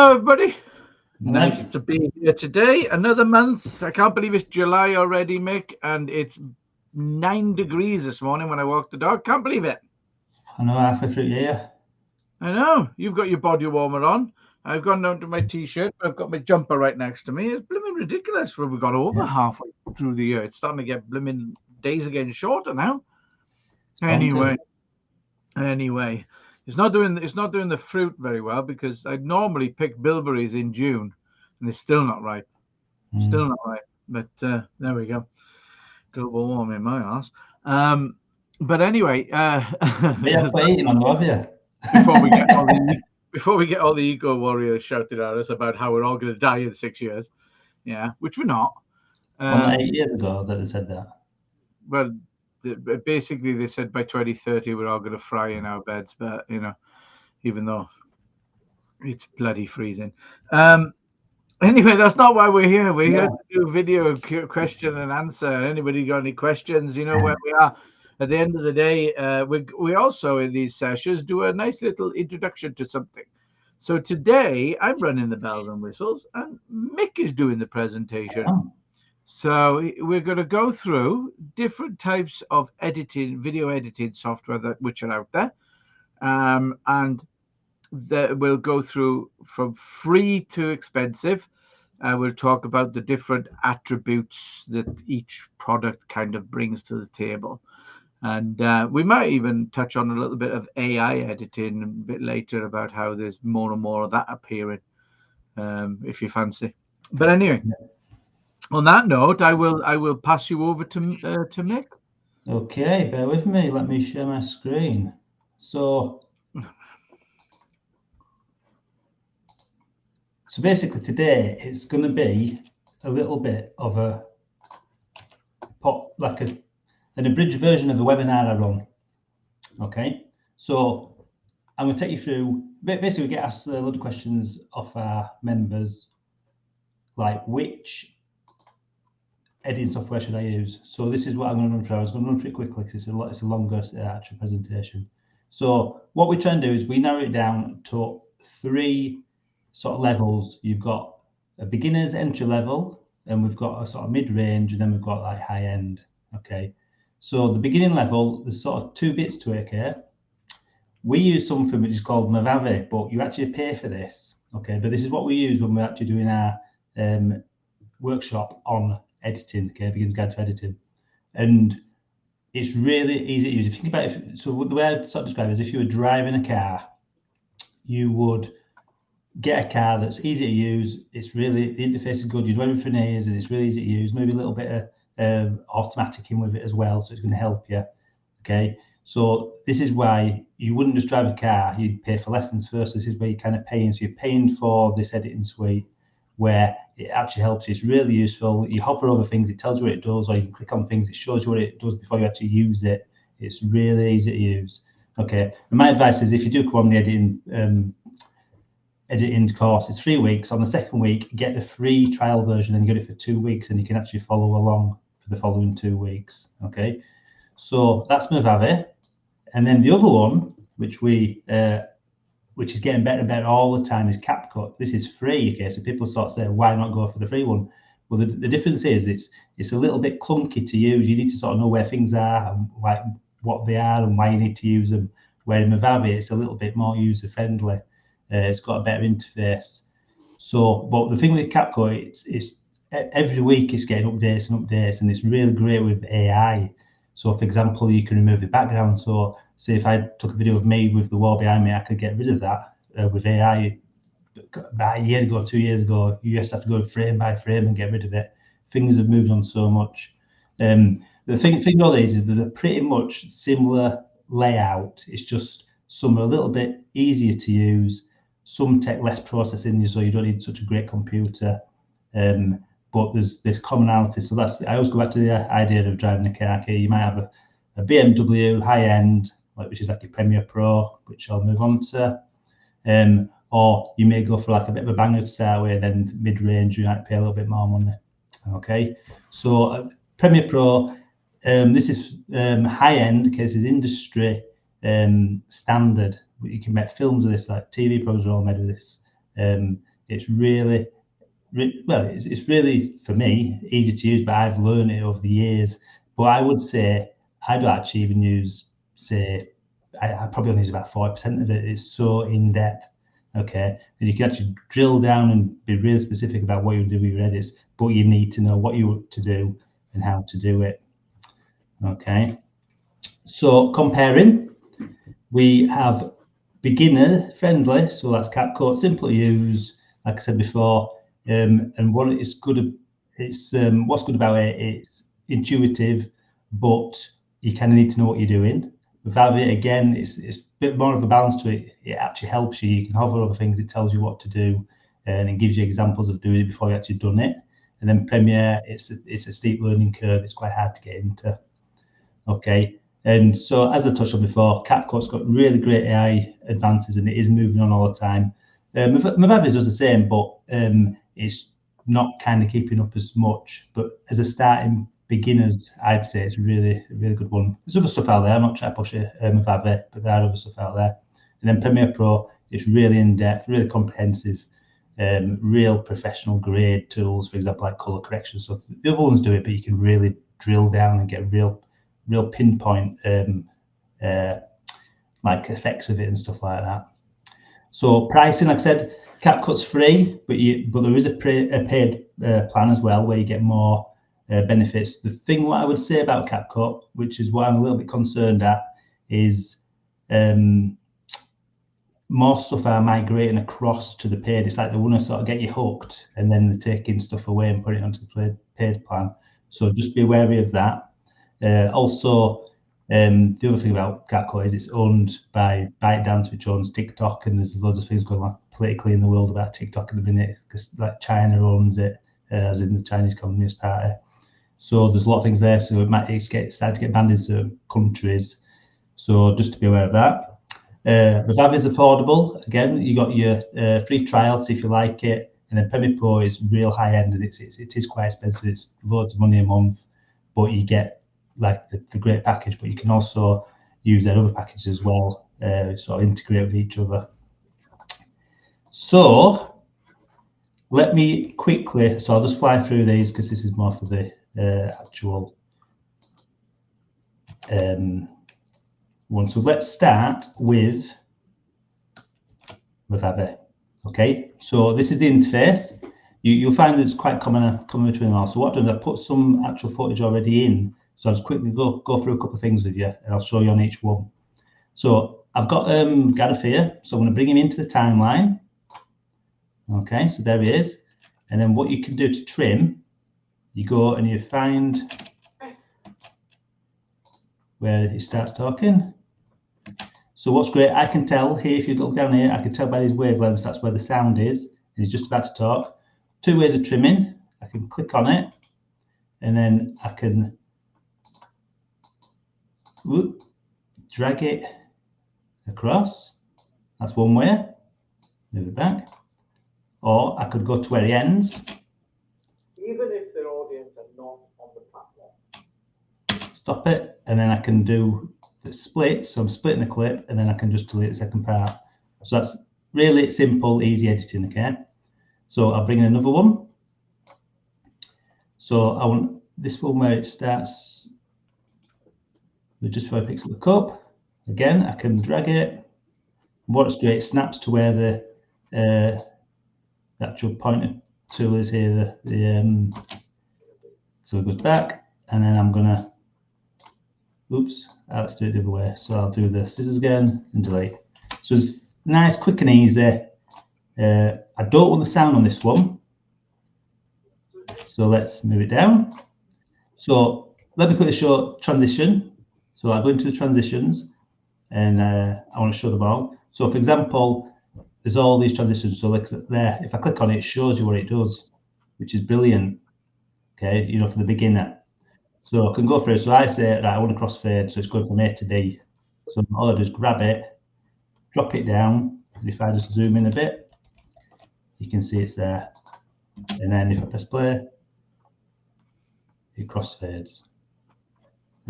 Hello, everybody. Nice Hello. to be here today. Another month. I can't believe it's July already, Mick, and it's 9 degrees this morning when I walked the dog. Can't believe it. I know, halfway through the year. I know. You've got your body warmer on. I've gone down to my T-shirt, but I've got my jumper right next to me. It's blooming ridiculous. We've got over halfway through the year. It's starting to get blooming days are getting shorter now. Anyway, it's not doing the fruit very well because I normally pick bilberries in June, and they're still not ripe. Still not right, but there we go. Global warming, my arse. But anyway, We have eating on, have you? before we get all the eco warriors shouting at us about how we're all going to die in 6 years, yeah, which we're not. Well, not 8 years ago that they said that. Well, basically they said by 2030 we're all going to fry in our beds, but even though it's bloody freezing. Anyway, that's not why we're here. We're here to do video question and answer. Anybody got any questions? You know where we are. At the end of the day, we also in these sessions do a nice little introduction to something. So today I'm running the bells and whistles, and Mick is doing the presentation. Oh. So we're going to go through different types of video editing software which are out there, and that we'll go through from free to expensive. We'll talk about the different attributes that each product kind of brings to the table. And we might even touch on a little bit of AI editing a bit later about how there's more and more of that appearing, if you fancy. But anyway, on that note, I will pass you over to Mick. Okay, bear with me. Let me share my screen. So basically today it's going to be a little bit of an abridged version of the webinar I run. Okay, so I'm going to take you through. Basically, we get asked a lot of questions of our members, like which editing software should I use? So this is what I'm going to run through. I was going to run through it quickly because it's a longer actual presentation. So what we try and do is we narrow it down to 3 sort of levels. You've got a beginner's entry level, and we've got a sort of mid-range, and then we've got like high end. Okay, so the beginning level, there's sort of 2 bits to it here. We use something which is called Mavavi, but you actually pay for this. Okay, but this is what we use when we're actually doing our workshop on editing, okay, beginner's guide to editing, and it's really easy to use. If you think about it, so the way I sort of describe it is if you were driving a car, you would get a car that's easy to use. It's really, the interface is good. You do everything is, and it's really easy to use. Maybe a little bit of automatic in with it as well, so it's going to help you. Okay, so this is why you wouldn't just drive a car. You'd pay for lessons first. This is where you're kind of paying. So you're paying for this editing suite, where it actually helps you. It's really useful. You hover over things, it tells you what it does, or you can click on things, it shows you what it does before you actually use it. It's really easy to use. Okay, and my advice is if you do come on the editing course, it's 3 weeks. On the second week, get the free trial version and you get it for 2 weeks, and you can actually follow along for the following 2 weeks. Okay, so that's Mavavi. And then the other one, which is getting better and better all the time, is CapCut. This is free. Okay, so people sort of say, why not go for the free one? Well, the difference is it's a little bit clunky to use. You need to sort of know where things are and what they are and why you need to use them. Where in Mavavi, it's a little bit more user friendly. It's got a better interface. So, but the thing with CapCut, it's every week it's getting updates, and it's really great with AI. So, for example, you can remove the background. So, say if I took a video of me with the wall behind me, I could get rid of that with AI. About a year ago, 2 years ago, you used to have to go frame by frame and get rid of it. Things have moved on so much. The thing with all these is that they're pretty much similar layout. It's just some are a little bit easier to use. Some take less processing, so you don't need such a great computer. But there's commonality. So I always go back to the idea of driving a car. Okay, you might have a BMW high end, which is like your Premiere Pro, which I'll move on to. Or you may go for like a bit of a banger to start with, then mid-range you might pay a little bit more money. Okay, so Premiere Pro, this is high end. Okay, this is industry standard. You can make films with this, like TV programs are all made with this. It's really, well, it's really, for me, easy to use, but I've learned it over the years. But I would say I don't actually even use, say, I probably only use about 40% of it. It's so in-depth, okay? And you can actually drill down and be really specific about what you do with your edits, but you need to know what you want to do and how to do it, okay? So comparing, we have beginner friendly, so that's CapCut, simple to use, like I said before, and what it's good, it's what's good about it, it's intuitive, but you kind of need to know what you're doing. Without it, again, it's a bit more of a balance to it. It actually helps you. You can hover over things, it tells you what to do, and it gives you examples of doing it before you actually done it. And then Premiere, it's a steep learning curve. It's quite hard to get into. Okay, and so as I touched on before, CapCut's got really great AI advances, and it is moving on all the time. Mojave does the same, but it's not kind of keeping up as much. But as a starting beginners, I'd say it's a really good one. There's other stuff out there. I'm not trying to push it, Mojave, but there are other stuff out there. And then Premiere Pro, it's really in depth, really comprehensive, real professional grade tools, for example, like color correction stuff. The other ones do it, but you can really drill down and get real pinpoint like effects of it and stuff like that. So pricing, like I said, CapCut's free, but there is a paid plan as well where you get more benefits. The thing what I would say about CapCut, which is what I'm a little bit concerned at, is more stuff are migrating across to the paid. It's like they want to sort of get you hooked, and then they're taking stuff away and putting it onto the paid plan. So just be wary of that. Also, the other thing about CapCut is it's owned by ByteDance, which owns TikTok, and there's loads of things going on politically in the world about TikTok at the minute, because like China owns it, as in the Chinese Communist Party. So there's a lot of things there. So it might start to get banned in certain countries. So just to be aware of that. Mojave is affordable. Again, you got your free trial, see if you like it, and then Premiere Pro is real high end, and it is quite expensive. It's loads of money a month, but you get like the great package. But you can also use their other packages as well, sort of integrate with each other. So let me quickly. So I'll just fly through these because this is more for the actual one. So let's start with Mojave. Okay, so this is the interface. You'll find it's quite common between them all. So what I've done, I put some actual footage already in. So I'll just quickly go through a couple of things with you, and I'll show you on each one. So I've got Gareth here, so I'm going to bring him into the timeline. Okay, so there he is. And then what you can do to trim, you go and you find where he starts talking. So what's great, I can tell here, if you look down here, I can tell by these wavelengths, that's where the sound is, and he's just about to talk. Two ways of trimming. I can click on it, and then I can drag it across. That's one way. Move it back. Or I could go to where he ends. Even if their audience are not on the platform. Stop it, and then I can do the split. So I'm splitting the clip, and then I can just delete the second part. So that's really simple, easy editing, okay? So I'll bring in another one. So I want this one where it starts with just before it picks up the cup. Again, I can drag it. What's great, it snaps to where the actual pointer tool is here. So it goes back, and then I'm gonna, oops, let's do it the other way. So I'll do the scissors again and delete. So it's nice, quick and easy. I don't want the sound on this one. So let's move it down. So let me quickly show transition. So I'll go into the transitions, and I want to show them all. So for example, there's all these transitions. So like there, if I click on it, it shows you what it does, which is brilliant. Okay, you know, for the beginner. So I can go through it. So I say that I want to crossfade, so it's going from A to B. So all I do is grab it, drop it down, and if I just zoom in a bit, you can see it's there. And then if I press play, it crossfades.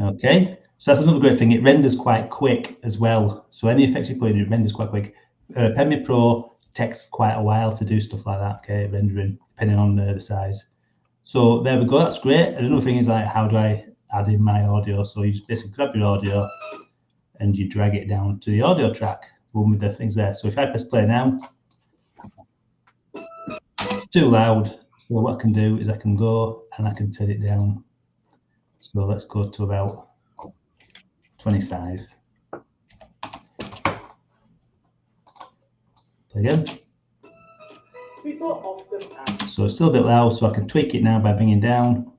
Okay, so that's another great thing. It renders quite quick as well. So any effects you put in, it renders quite quick. Premiere Pro takes quite a while to do stuff like that, okay, rendering, depending on the size. So there we go, that's great. And another thing is like, how do I add in my audio? So you just basically grab your audio and you drag it down to the audio track, one with the things there. So if I press play now, it's too loud. So what I can do is I can go and I can turn it down. So let's go to about 25. Play again. People often ask. So it's still a bit loud, so I can tweak it now by bringing down.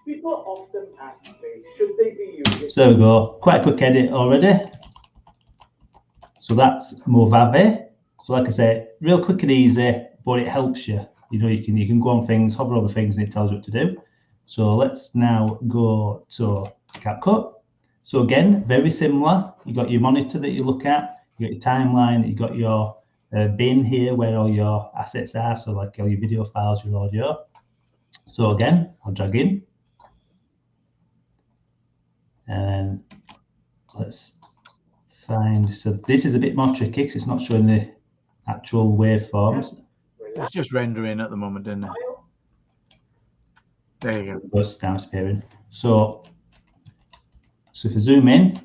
People often ask me, should they be using? So there we go, quite a quick edit already. So that's Movave. So like I say, real quick and easy, but it helps you. You know, you can go on things, hover over things, and it tells you what to do. So let's now go to CapCut. So again, very similar. You got your monitor that you look at, you got your timeline, you got your bin here where all your assets are. So like all your video files, your audio. So again, I'll drag in. And let's find, so this is a bit more tricky because it's not showing the actual waveforms. It's just rendering at the moment, isn't it? There you go. It's now appearing. So if I zoom in,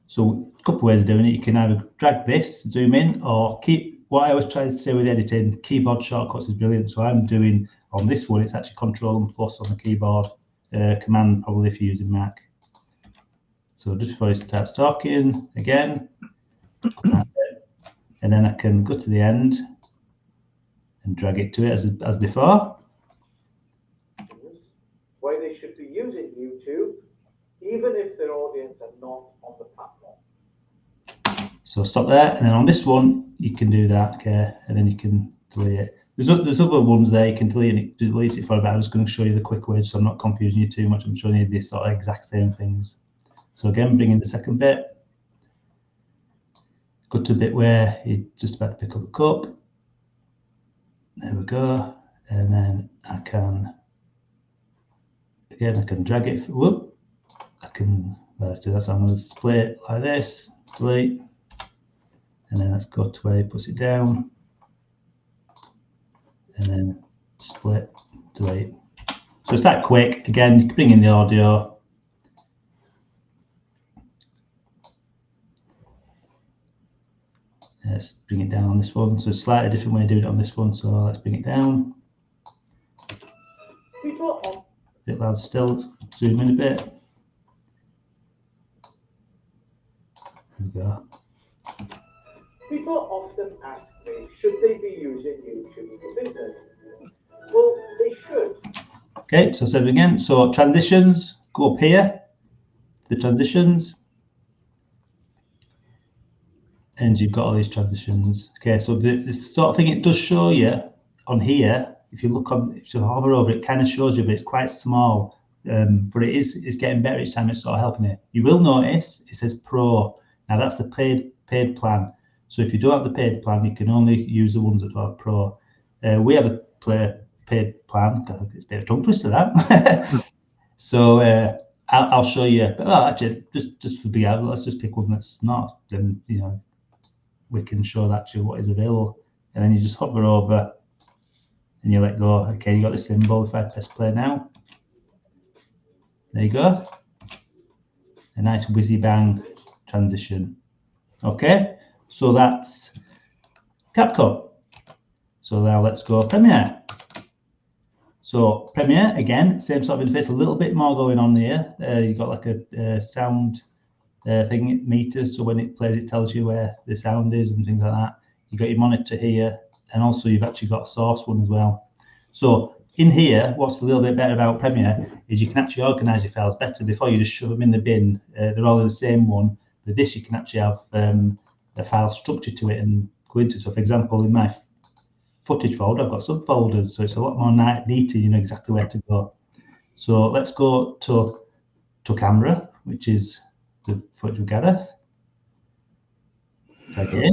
so a couple of ways of doing it. You can either drag this, zoom in, or keep, what I always try to say with editing, keyboard shortcuts is brilliant. So I'm doing, on this one, it's actually Control and Plus on the keyboard, Command probably if you're using Mac. So just before it starts talking again, and then I can go to the end and drag it to it as before. Why they should be using YouTube, even if their audience are not on the platform. So stop there, and then on this one you can do that, okay, and then you can delete it. There's other ones there you can delete it for, but I'm just going to show you the quick ways, so I'm not confusing you too much. I'm showing you the sort of exact same things. So again, bring in the second bit. Go to the bit where you're just about to pick up a cup. There we go. And then I can drag it. Whoop. Let's do that. So I'm going to split it like this, delete. And then let's go to where he puts it down. And then split, delete. So it's that quick. Again, you can bring in the audio. Let's bring it down on this one. So slightly different way to do it on this one. So let's bring it down. A bit loud still. Let's zoom in a bit. There we go. People often ask me, should they be using YouTube for business? Well, they should. Okay, so save it again. So transitions, go up here, the transitions. And you've got all these transitions. Okay, so the sort of thing it does show you on here, if you look on, if you hover over it, kind of shows you, but it's quite small. But it's getting better each time. It's sort of helping you. You will notice it says Pro. Now that's the paid plan. So if you don't have the paid plan, you can only use the ones that are Pro. We have a paid plan. It's a bit of a tongue twister that. So I'll show you. But actually, just for beginner, let's just pick one that's not. Then you know. We can show actually what is available, and then you just hover over and you let go. Okay, you got the symbol. If I press play now, there you go, a nice whizzy bang transition. Okay, so that's CapCut. So now let's go Premiere. So Premiere, again, same sort of interface, a little bit more going on here. You've got like a sound thing meter, so when it plays it tells you where the sound is and things like that. You've got your monitor here, and also you've actually got a source one as well. So in here, what's a little bit better about Premiere is you can actually organize your files better. Before you just shove them in the bin, they're all in the same one. With this, you can actually have a file structure to it and go into. So for example, in my footage folder, I've got subfolders, so it's a lot more neater, you know exactly where to go. So let's go to camera, which is the footage we gather. Drag it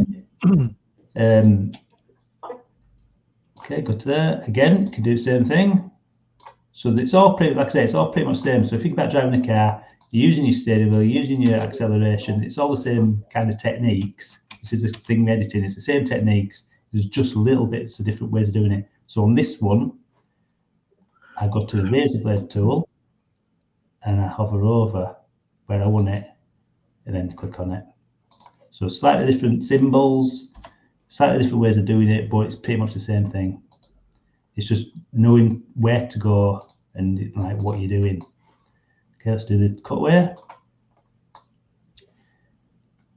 in. Okay, go to there. Again, you can do the same thing. So it's all pretty, like I say, it's all pretty much the same. So if you think about driving a car, you're using your steering wheel, you're using your acceleration, it's all the same kind of techniques. This is the thing we're editing. It's the same techniques. There's just little bits of different ways of doing it. So on this one, I go to the razor blade tool and I hover over where I want it and then click on it. So slightly different symbols, slightly different ways of doing it, but it's pretty much the same thing. It's just knowing where to go and like what you're doing. Okay, let's do the cutaway.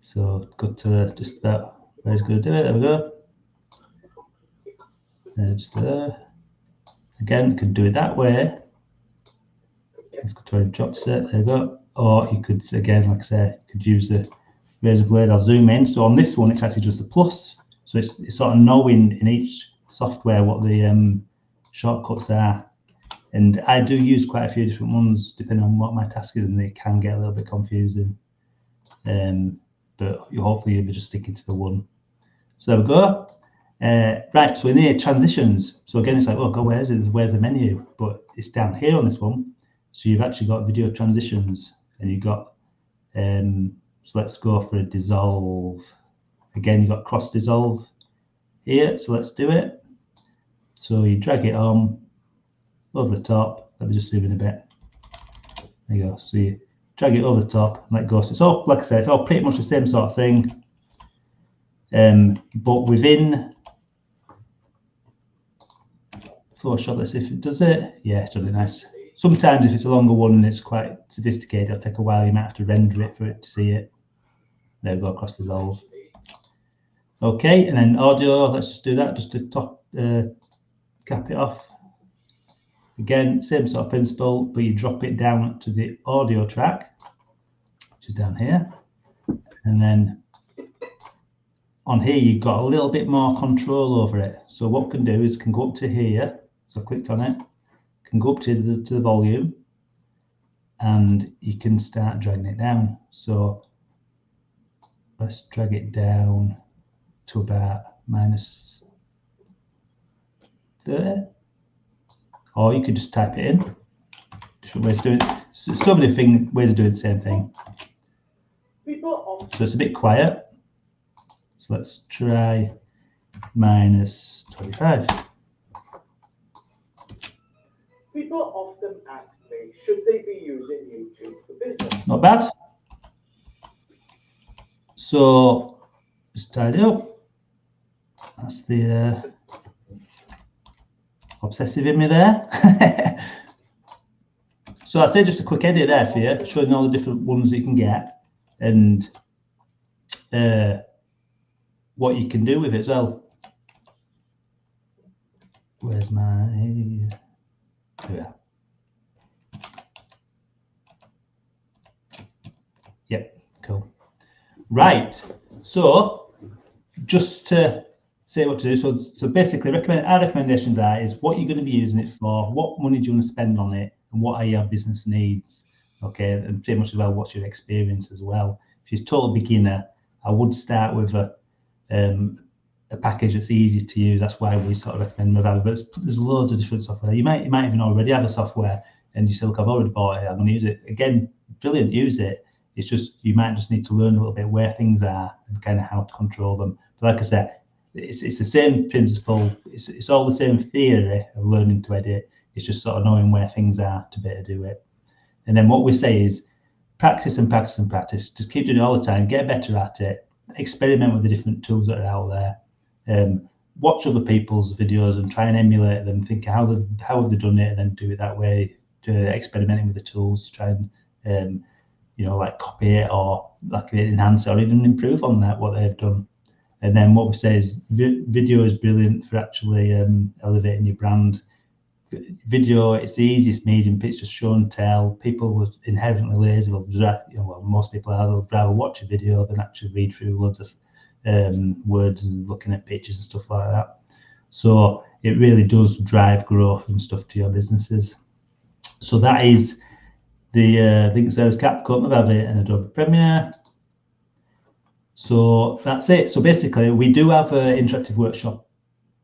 So go to just about where it's going to do it. There we go. Just there. Again, you could do it that way. Let's go to where it drops it. There we go. Or you could, again, like I say, you could use the razor blade. I'll zoom in. So on this one, it's actually just a plus. So it's sort of knowing in each software what the shortcuts are. And I do use quite a few different ones depending on what my task is, and they can get a little bit confusing. But hopefully you'll be just sticking to the one. So there we go. Right, so in here, transitions. So again, it's like, oh God, where's the menu? But it's down here on this one. So you've actually got video transitions, and you've got, so let's go for a dissolve. Again, you've got cross dissolve here, so let's do it. So you drag it on over the top. Let me just zoom in a bit. There you go. So you drag it over the top and let it go. So it's all, like I said, it's all pretty much the same sort of thing. But within Photoshop, let's see if it does it. Yeah, it's really nice. Sometimes if it's a longer one and it's quite sophisticated, it'll take a while. You might have to render it for it to see it. There we go, cross dissolve. Okay, and then audio, let's just do that, just to top cap it off. Again, same sort of principle, but you drop it down to the audio track, which is down here. And then on here, you've got a little bit more control over it. So what we can do is can go up to here. So I clicked on it, can go up to the volume, and you can start dragging it down. So let's drag it down to about -30. Or you could just type it in. Different ways of doing it. So many ways of doing the same thing. So it's a bit quiet. So let's try -25. People often ask me, should they be using YouTube for business? Not bad. So just tidy up. That's the obsessive in me there. So I say just a quick edit there for you, showing all the different ones that you can get and what you can do with it as well. Where's my... Yeah. Yep, cool. Right, so just to say what to do. So basically, our recommendations is what you're going to be using it for, what money do you want to spend on it, and what are your business needs. Okay, and pretty much as well, what's your experience as well. If you're a total beginner, I would start with a package that's easy to use. That's why we sort of recommend Movavi. But there's loads of different software. You might even already have a software, and you say, look, I've already bought it. I'm going to use it. Again, brilliant, use it. It's just you might just need to learn a little bit where things are and kind of how to control them. But like I said, it's the same principle. It's all the same theory of learning to edit. It's just sort of knowing where things are to better do it. And then what we say is practice and practice and practice. Just keep doing it all the time. Get better at it. Experiment with the different tools that are out there. Watch other people's videos and try and emulate them. Think how have they done it, and then do it that way. Experimenting with the tools, try and like copy it or like enhance it or even improve on that what they've done. And then what we say is video is brilliant for actually elevating your brand. Video, it's the easiest medium. It's just show and tell. People are inherently lazy. Well, most people are. They'll rather watch a video than actually read through loads of words and looking at pictures and stuff like that. So it really does drive growth and stuff to your businesses. So that is the things there's CapCut, Movavi, and Adobe Premiere. So that's it. So basically, we do have an interactive workshop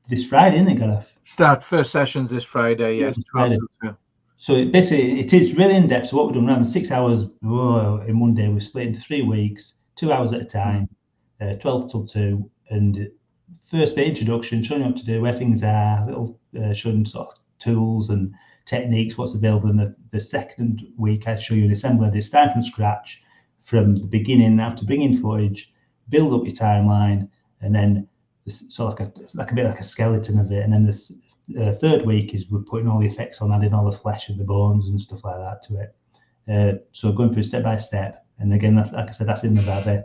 this Friday, isn't it, Gareth? Start first sessions this Friday, yes. Friday. So it is really in depth. So what we've done around 6 hours in one day, we've split into 3 weeks, 2 hours at a time. 12 till 2, and first bit introduction, showing you what to do, where things are, little showing sort of tools and techniques, what's available. In the second week, I show you an assembly edit, starting from scratch, from the beginning, how to bring in footage, build up your timeline, and then sort of like a bit like a skeleton of it. And then this third week is we're putting all the effects on, adding all the flesh and the bones and stuff like that to it. So going through step by step, and again, like I said, that's in the Vave.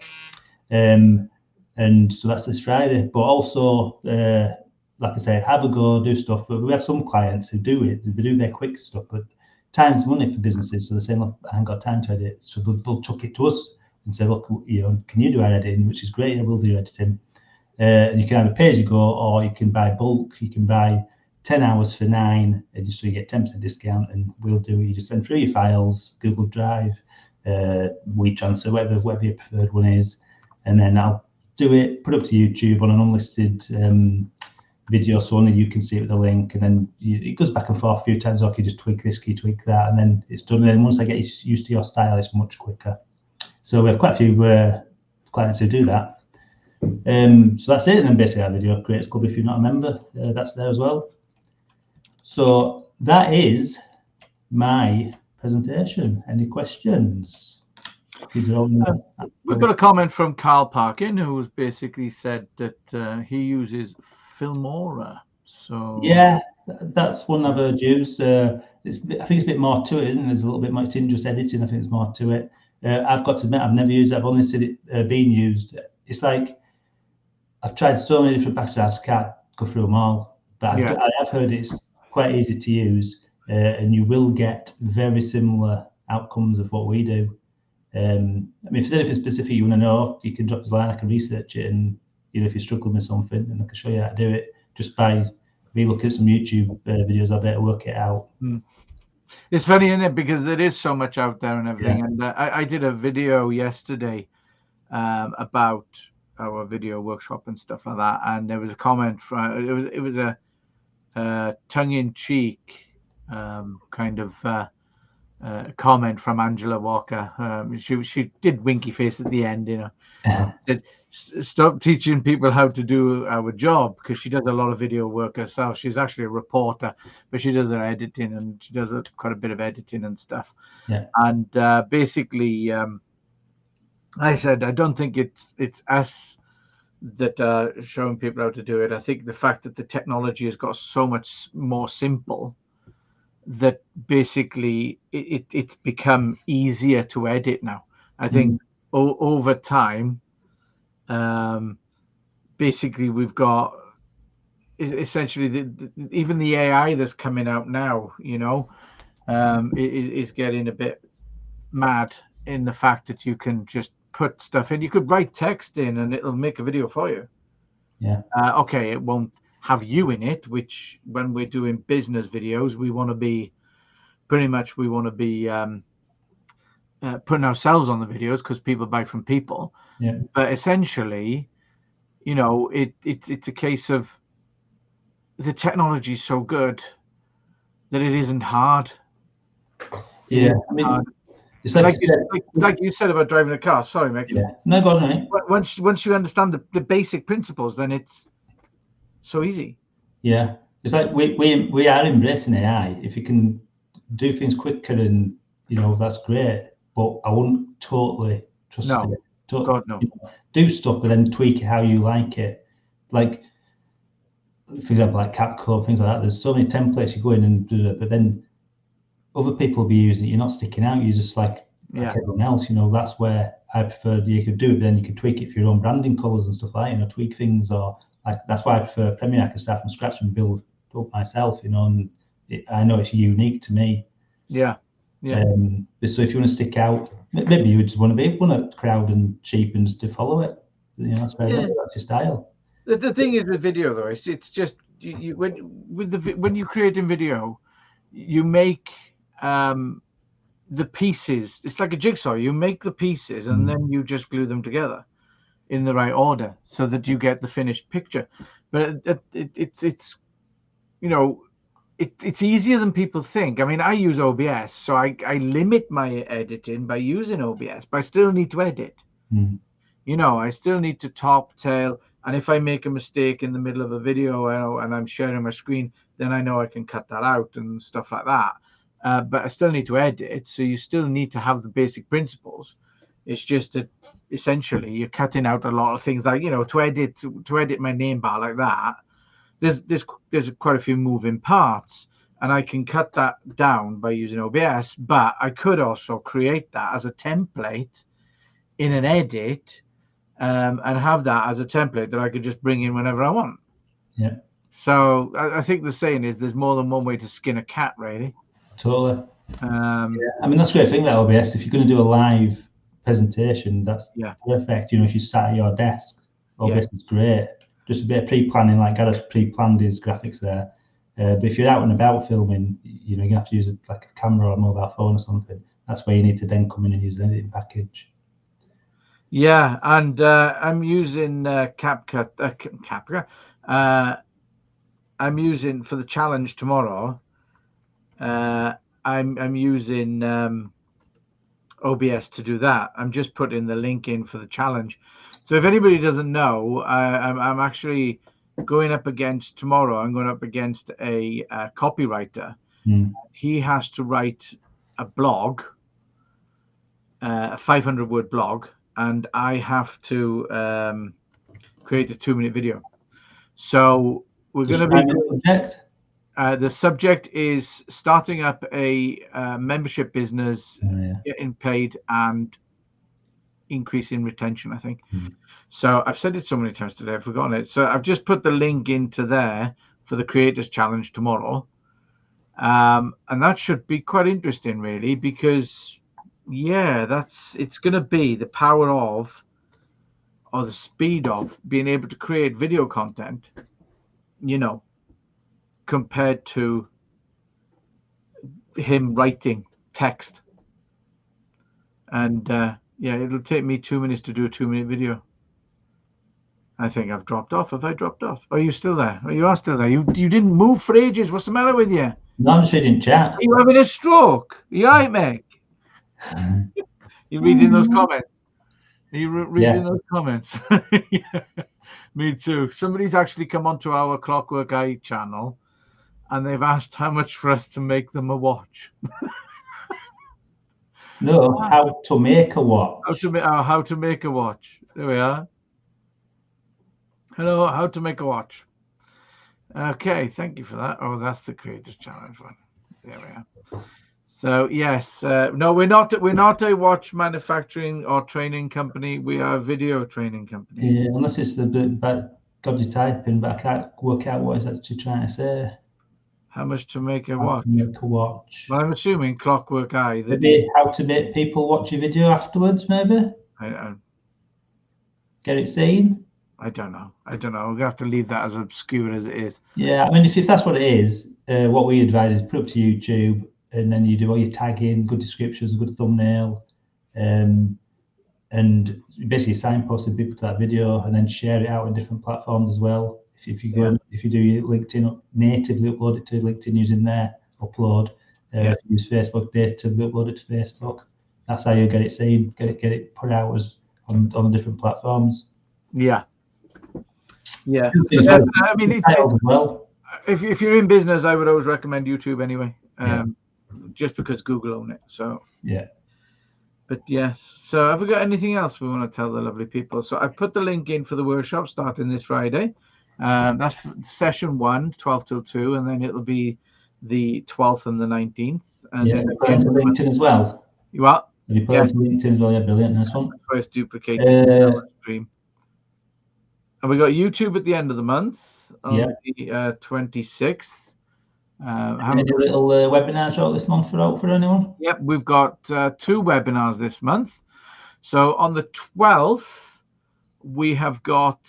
And so that's this Friday. But also, like I say, have a go, do stuff. But we have some clients who do it. They do their quick stuff, but time's money for businesses. So they're saying, look, I haven't got time to edit. So they'll chuck it to us and say, look, can you do our editing? Which is great. I will do your editing. And you can either pay as you go, or you can buy bulk. You can buy 10 hours for 9, and so you get 10% discount. And we'll do it. You just send through your files, Google Drive, WeTransfer, whatever your preferred one is, and then I'll do it, put it up to YouTube on an unlisted video, so only you can see it with the link, and then it goes back and forth a few times. Okay, just tweak this, tweak that, and then it's done. And then once I get used to your style, it's much quicker. So we have quite a few clients who do that. So that's it. And then basically our Video Creators Club, if you're not a member, that's there as well. So that is my presentation. Any questions? We've got a comment from Carl Parkin, who's basically said that he uses Filmora. So yeah, that's one I've heard used. I think it's a bit more to it, and there's a little bit more. It's in just editing. I think there's more to it. I've got to admit, I've never used it. I've only seen it being used. It's like I've tried so many different packages, I can't go through them all. But yeah. I have heard it's quite easy to use, and you will get very similar outcomes of what we do. I mean, if there's anything specific you want to know, you can drop us a line. I can research it, and if you're struggling with something, and I can show you how to do it just by me looking at some YouTube videos. I better work it out. It's funny, isn't it? Because there is so much out there and everything. Yeah. And I did a video yesterday about our video workshop and stuff like that, and there was a comment from it was a tongue-in-cheek kind of. Comment from Angela Walker. She did winky face at the end, said, stop teaching people how to do our job, because she does a lot of video work herself. She's actually a reporter, but she does her editing, and she does quite a bit of editing and stuff. Yeah. And basically, I said, I don't think it's us that are showing people how to do it. I think the fact that the technology has got so much more simple, that basically it's become easier to edit now. I think over time, basically we've got essentially even the AI that's coming out now, is getting a bit mad in the fact that you can just put stuff in. You could write text in and it'll make a video for you. Yeah. Okay, it won't have you in it, which when we're doing business videos, we want to be putting ourselves on the videos because people buy from people. Yeah. But essentially, it's a case of the technology is so good that it isn't hard. Yeah, I mean, it's like you said about driving a car. Sorry, Mick. Yeah, no, go on, mate. Once you understand the basic principles, then it's so easy. Yeah, it's like we are embracing AI. If you can do things quicker, and that's great. But I wouldn't totally trust it. God, no. Do stuff, but then tweak it how you like it. Like, for example, like CapCut, things like that. There's so many templates you go in and do it, but then other people will be using it. You're not sticking out. You're just like everyone else. That's where I prefer. You could do it, but then you could tweak it for your own branding colors and stuff like that. Tweak things, or like that's why I prefer Premiere. I can start from scratch and build up myself. And I know it's unique to me. Yeah. So if you want to stick out, maybe you just want a crowd and cheap and just to follow it. That's very good. That's your style. The thing is with video, though, it's just when you create a video, you make the pieces. It's like a jigsaw. You make the pieces and then you just glue them together in the right order so that you get the finished picture. But it's easier than people think. I mean, I use OBS, so I limit my editing by using OBS, but I still need to edit. You know, I still need to top, tail, and if I make a mistake in the middle of a video and I'm sharing my screen, then I know I can cut that out and stuff like that. But I still need to edit, so you still need to have the basic principles. It's just that essentially you're cutting out a lot of things, like, you know, to edit my name bar like that. There's quite a few moving parts, and I can cut that down by using OBS. But I could also create that as a template in an edit, and have that as a template that I could just bring in whenever I want. Yeah. So I think the saying is there's more than one way to skin a cat, really. Totally. Yeah. I mean, that's the great thing about OBS. If you're going to do a live presentation, that's perfect. You know, if you start at your desk, OBS is great. Just a bit of pre-planning, like Gareth pre-planned his graphics there. But if you're out and about filming, you know, you have to use like a camera or a mobile phone or something. That's where you need to then come in and use an editing package. Yeah, and I'm using CapCut. I'm using for the challenge tomorrow. I'm using OBS to do that. I'm just putting the link in for the challenge. So if anybody doesn't know, I'm actually going up against tomorrow. I'm going up against a copywriter. He has to write a blog, a 500-word blog, and I have to create a 2-minute video. So we're going to be. The subject is starting up a membership business, getting paid, and increasing retention, I think. So I've said it so many times today, I've forgotten it. So I've just put the link into there for the Creators Challenge tomorrow. And that should be quite interesting, really, because, yeah, it's going to be the power of, or the speed of, being able to create video content, you know, compared to him writing text. And yeah, it'll take me 2 minutes to do a 2-minute video. I think I've dropped off. Have I dropped off? Are you still there? Oh, you are still there. You didn't move for ages. What's the matter with you? No, I'm just reading chat. Are you having a stroke? Are you all right, mate? You reading those comments? Are you reading those comments? Yeah. Me too. Somebody's actually come onto our Clockwork Eye channel, and they've asked how much for us to make them a watch. No, how to make a watch. How to make a watch. There we are. Hello, how to make a watch. Okay, thank you for that. Oh, that's the Creators Challenge one. There we are. So yes, no, we're not a watch manufacturing or training company. We are a video training company. Yeah, unless it's the bit about dodgy typing, but I can't work out what it's actually trying to say. How much to make a watch? Make a watch. Well, I'm assuming Clockwork Eye. Maybe how to make people watch your video afterwards, maybe? Get it seen? I don't know. We're going to have to leave that as obscure as it is. Yeah, I mean, if that's what it is, what we advise is put up to YouTube, and then you do all your tagging, good descriptions, good thumbnail, and basically signposting people to that video, and then share it out on different platforms as well. If you go, if you do your LinkedIn, natively upload it to LinkedIn using their upload. If you use Facebook, natively upload it to Facebook. That's how you get it seen, get it put out as on the different platforms. Yeah. Yeah. I mean, if you're in business, I would always recommend YouTube anyway, just because Google own it. So yeah. But yes. So have we got anything else we want to tell the lovely people? So I put the link in for the workshop starting this Friday. That's session 1, 12 till 2, and then it'll be the 12th and the 19th. And then again, to LinkedIn as well. You what? Have you put it to LinkedIn as well? Yeah, brilliant. Nice one. First duplicated the stream. And we got YouTube at the end of the month on the 26th. Any little webinars out this month for anyone? Yep, we've got 2 webinars this month. So on the 12th, we have got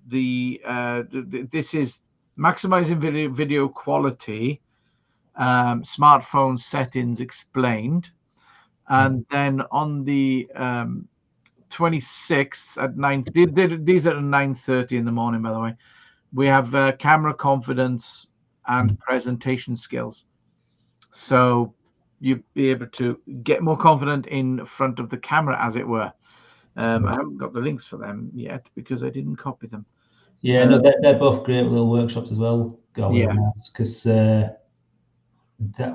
this is maximizing video quality, smartphone settings explained. And then on the 26th at 9, these are at 9:30 in the morning, by the way, we have camera confidence and presentation skills. So you'll be able to get more confident in front of the camera, as it were. I haven't got the links for them yet because I didn't copy them. Yeah, no, they're both great little workshops as well. Yeah. Because that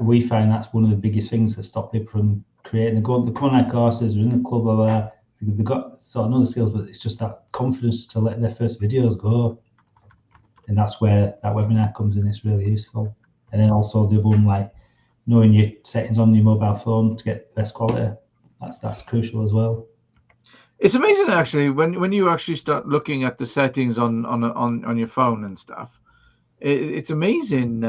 we find that's one of the biggest things that stop people from creating. They go on our courses, they're in the club, or they've got sort of other skills, but it's just that confidence to let their first videos go, and that's where that webinar comes in. It's really useful. And then also the other one, like knowing your settings on your mobile phone to get best quality. That's crucial as well. It's amazing actually when you actually start looking at the settings on your phone and stuff. It's amazing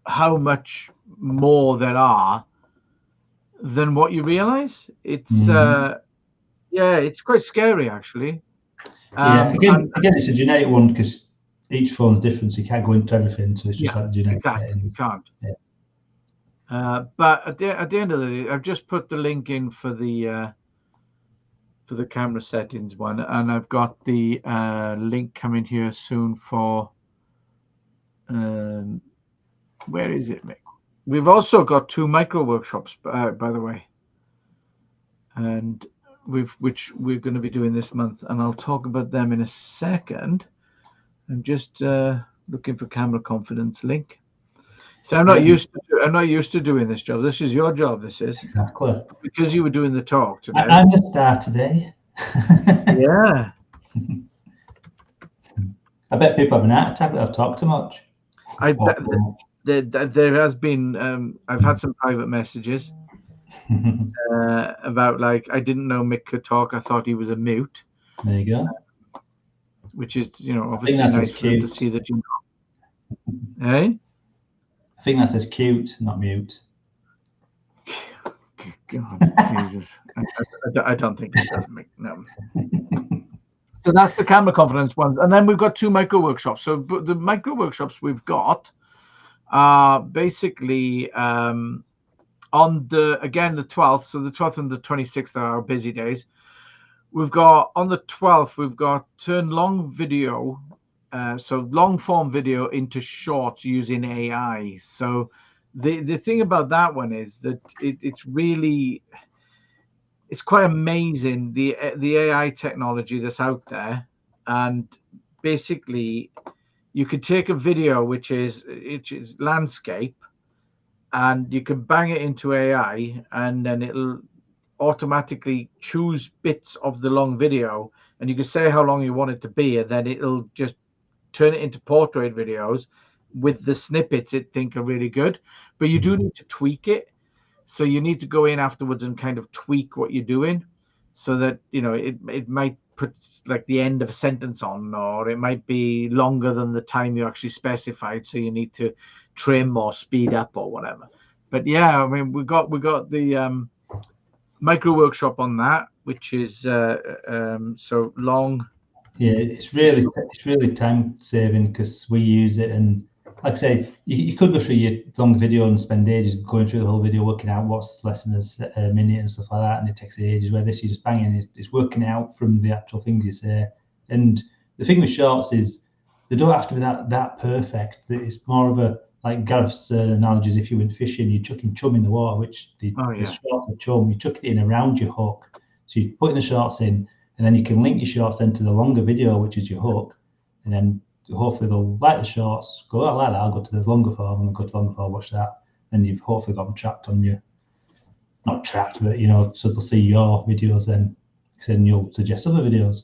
how much more there are than what you realize. It's yeah, it's quite scary actually. Yeah, again, it's a generic one because each phone's different, so you can't go into everything. So it's just like the generic exactly. settings. You can't. Yeah. But at the end of the day, I've just put the link in for the camera settings one, and I've got the link coming here soon for where is it, Mick? We've also got 2 micro workshops, by the way, and which we're going to be doing this month, and I'll talk about them in a second. I'm just looking for camera confidence link. So I'm not used to doing this job. This is your job. This is Exactly. because you were doing the talk today. I'm the star today. Yeah. I bet people have an heart attack that I've talked too much. There has been. I've had some private messages about like I didn't know Mick could talk. I thought he was a mute. There you go. Which is obviously nice for them to see that you know. Hey. I think that says cute, not mute. God, Jesus. I don't think it does make no. So that's the camera confidence one. And then we've got 2 micro workshops. So the micro workshops we've got are basically on the 12th. So the 12th and the 26th are our busy days. We've got on the 12th, we've got turn long video, so long form video into short using AI. So the thing about that one is that it's quite amazing the AI technology that's out there, and basically you could take a video which is landscape, and you can bang it into AI, and then it'll automatically choose bits of the long video, and you can say how long you want it to be, and then it'll just turn it into portrait videos with the snippets it think are really good. But you do need to tweak it, so you need to go in afterwards and kind of tweak what you're doing, so that it might put like the end of a sentence on, or it might be longer than the time you actually specified, so you need to trim or speed up or whatever. But yeah, I mean we got the micro workshop on that, which is so long. Yeah, it's really time saving because we use it, and like I say, you could go through your long video and spend ages going through the whole video, working out what's less than a minute and stuff like that, and it takes ages. Where this, you just bang in, it's working out from the actual things you say. And the thing with shorts is they don't have to be that perfect. It's more of a, like Gareth's analogy is, if you went fishing, you're chucking chum in the water, which the shorts are chum. You're chucking it in around your hook, so you're putting the shorts in, and then you can link your shorts into the longer video, which is your hook, and then hopefully they'll like the shorts, go, I like that, I'll go to the longer form, and go to the longer form, watch that, and you've hopefully got them tracked on you. Not tracked, but so they'll see your videos then you'll suggest other videos.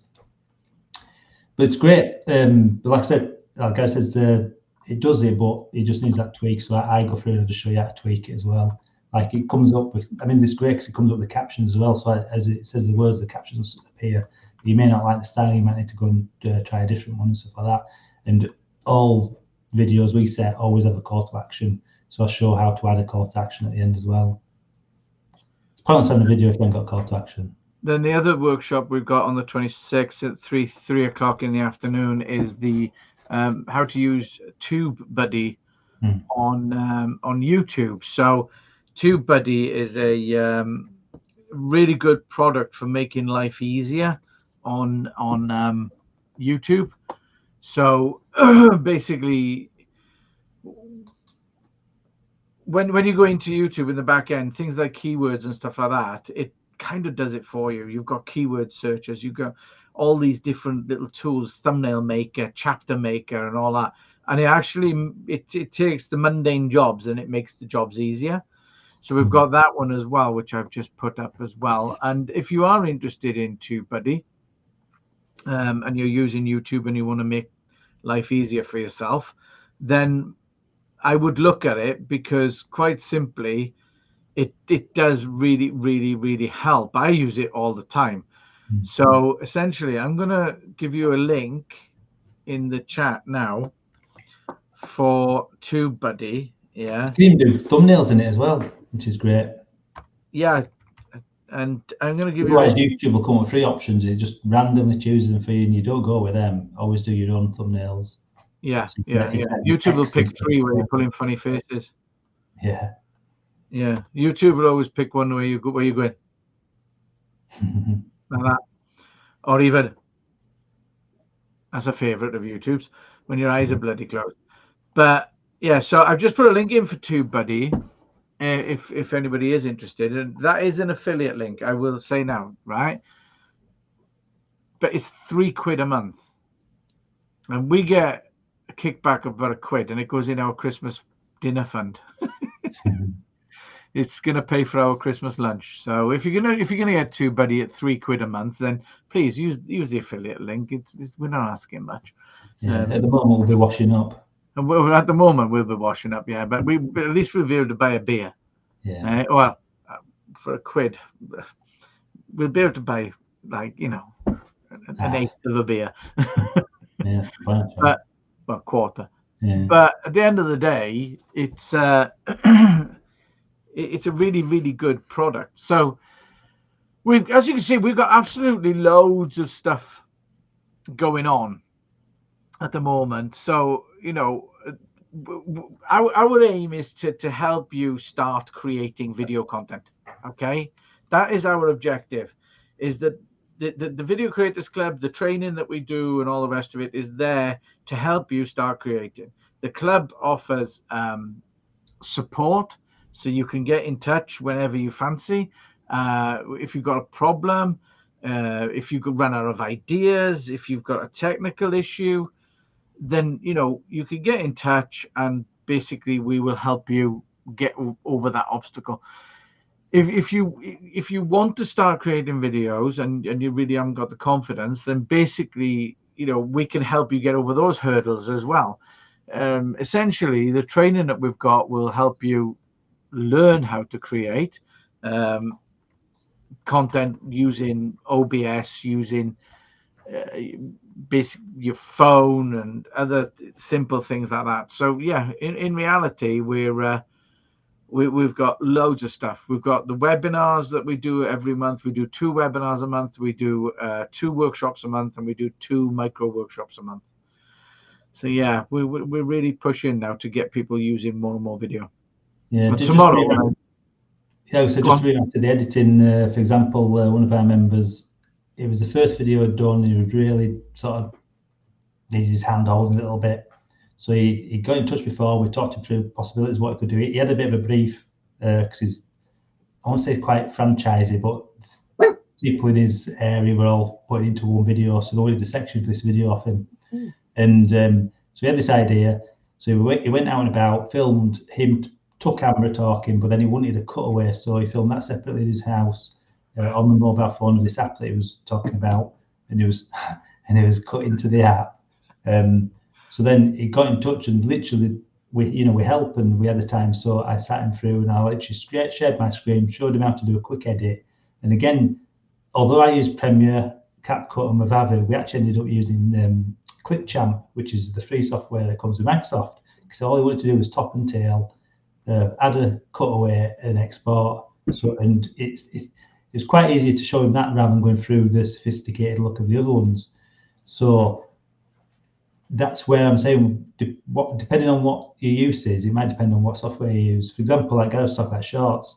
But it's great. But like I said, like Gary says, it does it, but it just needs that tweak. So I go through and just show you how to tweak it as well. Like it comes up with, I mean, it's great because it comes up with captions as well. So as it says the words, the captions appear. You may not like the style, you might need to go and try a different one and stuff like that. And all videos we set always have a call to action. So I'll show how to add a call to action at the end as well. It's pointless having a video if you haven't got a call to action. Then the other workshop we've got on the 26th at 3 o'clock in the afternoon is the how to use TubeBuddy on YouTube. So TubeBuddy is a really good product for making life easier on YouTube. So basically, when you go into YouTube in the back end, things like keywords and stuff like that, it kind of does it for you. You've got keyword searches, you've got all these different little tools, thumbnail maker, chapter maker, and all that. And it actually it takes the mundane jobs and it makes the jobs easier. So we've got that one as well, which I've just put up as well. And if you are interested in TubeBuddy, and you're using YouTube and you want to make life easier for yourself, then I would look at it, because quite simply, it does really, really, really help. I use it all the time. So essentially, I'm going to give you a link in the chat now for TubeBuddy. Yeah. You can do thumbnails in it as well, which is great. Yeah. And I'm going to give Otherwise, you. YouTube will come with free options. It just randomly chooses them for you, and you don't go with them. Always do your own thumbnails. Yeah, So yeah. YouTube will pick 3 where you put in funny faces. Yeah. Yeah. YouTube will always pick one where you go, where you going, like that, or even that's a favorite of YouTube's, when your eyes are bloody closed. But yeah, so I've just put a link in for TubeBuddy, if anybody is interested, and that is an affiliate link, I will say now, right? But it's £3 a month, and we get a kickback of about £1, and it goes in our Christmas dinner fund. It's going to pay for our Christmas lunch. So if you're gonna get TubeBuddy at £3 a month, then please use the affiliate link. We're not asking much. Yeah. At the moment, we'll be washing up. And at the moment we'll be washing up, yeah. But at least we'll be able to buy a beer. Yeah. Well, for £1, we'll be able to buy, like, an eighth of a beer. Yeah, that's fine. But well, quarter. Yeah. But at the end of the day, it's it's a really, really good product. So as you can see, we've got absolutely loads of stuff going on at the moment. So, our aim is to help you start creating video content. Okay, that is our objective. Is that the Video Creators Club, the training that we do, and all the rest of it is there to help you start creating. The club offers support, so you can get in touch whenever you fancy. If you've got a problem, if you could run out of ideas, if you've got a technical issue, then you can get in touch, and basically we will help you get over that obstacle. If you want to start creating videos and you really haven't got the confidence, then basically we can help you get over those hurdles as well. Essentially, the training that we've got will help you learn how to create content using OBS, using basically your phone and other simple things like that. So yeah, in reality, we've got loads of stuff. We've got the webinars that we do every month. We do 2 webinars a month. We do 2 workshops a month, and we do 2 micro workshops a month. So yeah, we're really pushing now to get people using more and more video. Yeah. But tomorrow. So just to bring up to the editing, for example, one of our members, it was the first video I'd done. He was really sort of needed his hand holding a little bit. So he got in touch before. We talked him through possibilities, what he could do. He had a bit of a brief, because I won't say he's quite franchisey, but people in his area were all put into one video. So they wanted a section for this video off him. And so we had this idea. So he went out and about, filmed him to camera talking, but then he wanted a cutaway. So he filmed that separately in his house on the mobile phone of this app that he was talking about. And he was cut into the app. So then he got in touch, and literally we help, and we had the time. So I sat him through, and I literally shared my screen, showed him how to do a quick edit. And again, although I use Premiere, CapCut, and Movavi, we actually ended up using Clipchamp, which is the free software that comes with Microsoft. Because all he wanted to do was top and tail, add a cutaway and export. So and it's quite easy to show him that rather than going through the sophisticated look of the other ones. So that's where I'm saying, depending on what your use is, it might depend on what software you use. For example, like I was talking about shorts,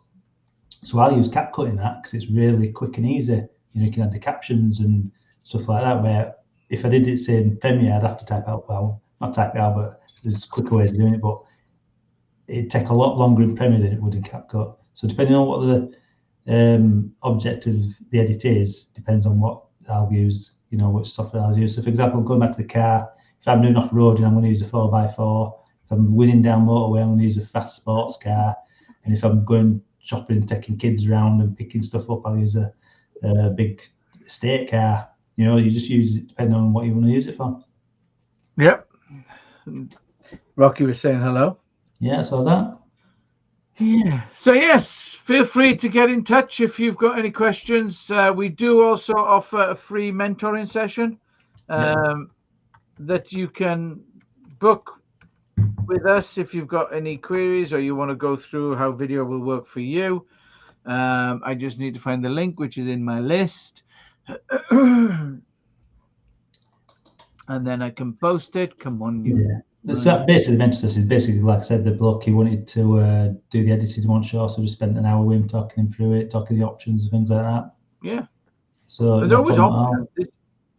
so I'll use CapCut in that because it's really quick and easy. You can add the captions and stuff like that. Where if I did it say in Premiere, I'd have to type out, well, not type it out, but there's quicker ways of doing it. But it'd take a lot longer in Premiere than it would in CapCut. So depending on what object of the edit is depends on what I'll use, you know, which software I'll use. So for example, going back to the car, if I'm doing off-roading, I'm going to use a 4x4. If I'm whizzing down motorway, I'm going to use a fast sports car. And if I'm going shopping and taking kids around and picking stuff up, I'll use a big estate car. You know, you just use it depending on what you want to use it for. Yep. Rocky was saying hello. Yeah, so that. Yeah. So yes, feel free to get in touch if you've got any questions. We do also offer a free mentoring session that you can book with us if you've got any queries or you want to go through how video will work for you. I just need to find the link, which is in my list. And then I can post it. Come on, you. Yeah. So basically, the mentor is basically, like I said, the bloke, he wanted to do the editing in one shot, so we spent an hour with him talking him through it, talking the options and things like that. Yeah. So there's always options.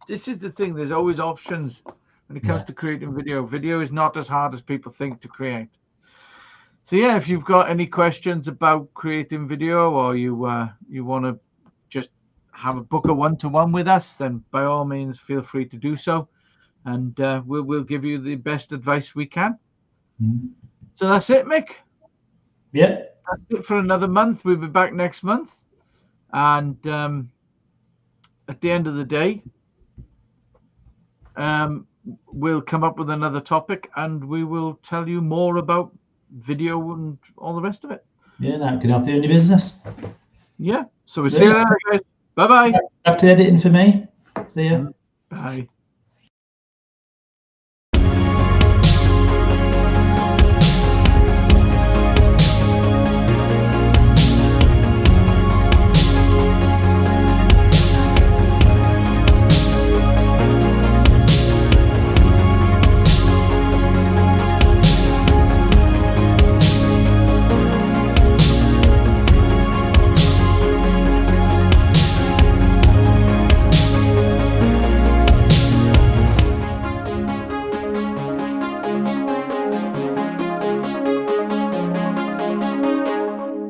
This is the thing. There's always options when it comes to creating video. Video is not as hard as people think to create. So yeah, if you've got any questions about creating video, or you want to just have a book a one-to-one with us, then by all means feel free to do so, and we'll give you the best advice we can. So that's it, Mick. Yeah, that's it for another month. We'll be back next month, and at the end of the day, we'll come up with another topic, and we will tell you more about video and all the rest of it. Yeah, that can help you in your business. Yeah. So we'll see you later, guys. Bye bye. Back to editing for me. See ya. Bye.